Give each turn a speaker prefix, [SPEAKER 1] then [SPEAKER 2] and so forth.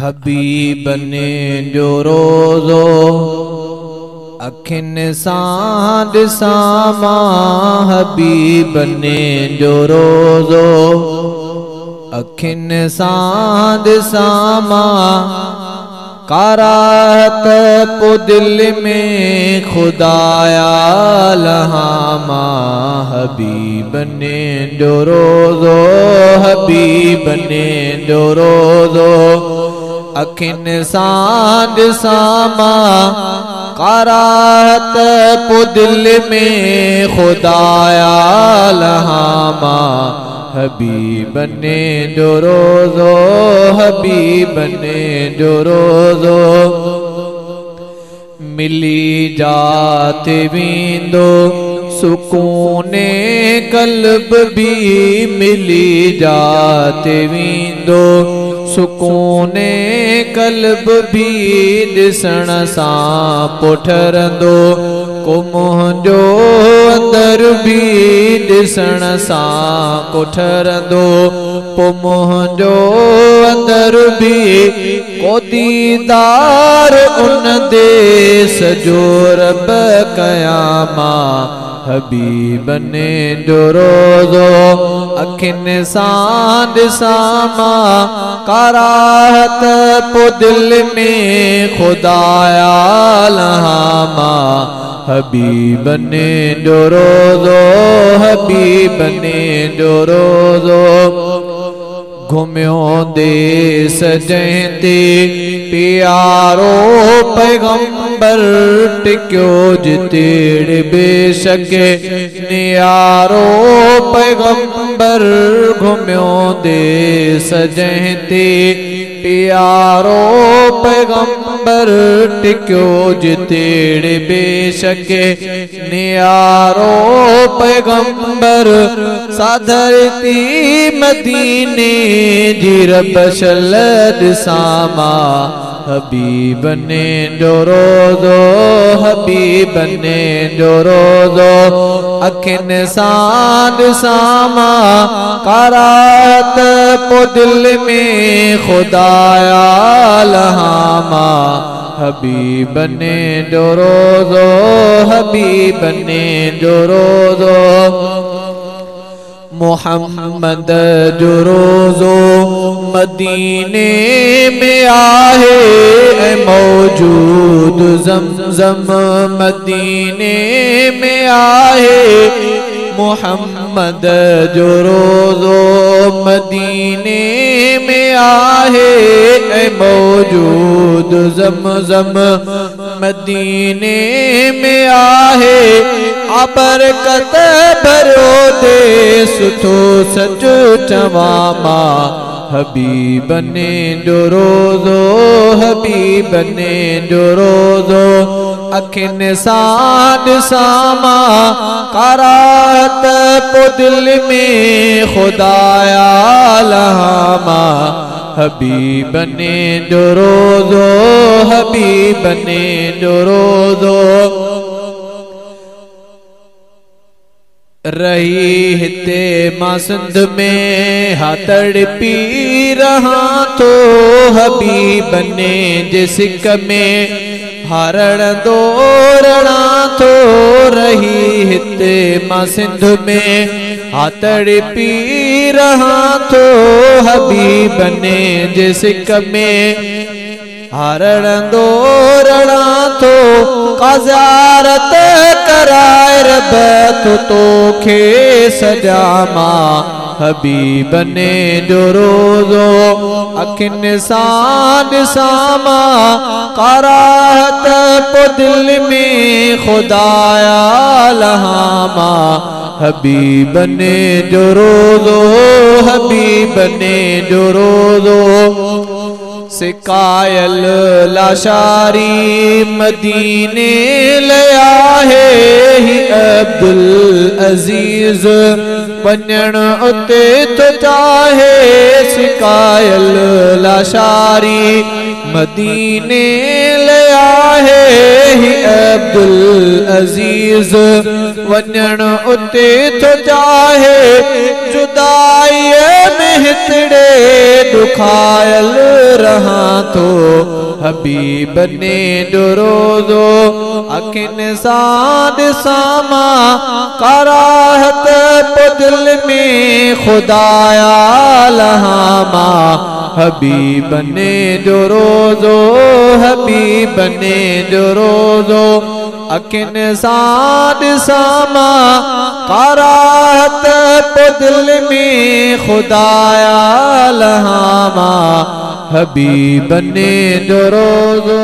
[SPEAKER 1] हबीब ने जो रोज़ो अखिन सां ॾिसां मां, हबीब ने जो रोज़ो अखिन सां ॾिसां मां, कराहत पो दिल में खुदाया लहां मां, हबीब ने जो रोज़ो हबीब ने जो रोज़ो अखिन सां ॾिसां मां, कराहत पो दिल में खुदाया लहां मां, हबीब ने जो रोज़ो हबीब ने जो रोज़ो मिली जाते वींदो सुकूने कल्ब भी, मिली जाते वींदो सुकूने कल्ब भी, ॾिसण सां पुठरंदो को मुंहिंजो अंदर भी, ॾिसण सां कोठरंदो पो मुंहिंजो अंदर भी, को दीदार उन देस जो रब कयां मां, हबीब ने जो रोज़ो अखिन सां ॾिसां मां, कराहत पो दिल में खुदाया लहां मां, हबीब ने जो रोज़ो हबीब ने जो रोज़ो घुमियो देस जंहिंते प्यारो पैगंबर टिक्यो जितेड़ बेशक नियारो पैगंबर, घुमियो देस जंहिंते प्यारो पैगंबर टिक्यो जितेड़ बेशक नियारो पैगंबर, साधरती मदीने जी रब शल ॾिसां मां, हबीब ने जो रोज़ो हबीब ने जो रोज़ो अखिन सां ॾिसां मां, कराहत पो दिल में खुदाया लहां मां, हबीब ने जो रोज़ो हबीब ने जो रोज़ो मोहम्मद जो रोज़ो मदीने में आहे मौजूद, ज़मज़म मदीने में आहे, मोहम्मद जो रोज़ो मदीने में आहे मौजूद, ज़मज़म मदीने में आहे, बरकत भरो दे सुठो सचो चवां मां, हबीब ने जो रोज़ो हबीब ने जो रोज़ो अखिन सां ॾिसां मां, कराहत पो दिल में खुदाया लहां मां, हबीब ने जो रोज़ो हबीब ने जो रोज़ो रही हिते मां सिंध में हाथड़ पी रहा तो, हबीब ने जे सिक में हारण दौड़ना तो, रही हिते मां सिंध में हाथड़ पी रहा तो, हबीब ने जे सिक में हारण दौड़ना तो, क़ज़ारत कराए रब तो खे सजामा, हबीब ने जो रोज़ो अखिन सां ॾिसां मां, कराहत पो दिल में खुदाया लहां मां, हबीब ने जो रोज़ो हबीब ने जो रोज़ो सिकायल लाशारी मदीने लया है, ही अब्दुल अजीज वञण उते तो चाहे, सिकायल लाशारी मदीने लया है, ही अब्दुल अजीज वञण उते तो चाहे जुदाई में हितड़े दुखायल रहा तो हबीब ने जो रोज़ो अखिन साद सामा कराहत दिल में खुदाया लहामा हबीब ने जो रोज़ो हबीब ने जो रोज़ो अखिन साद सामा कराहत दिल में खुदाया लहामा हबीब ने जो रोज़ो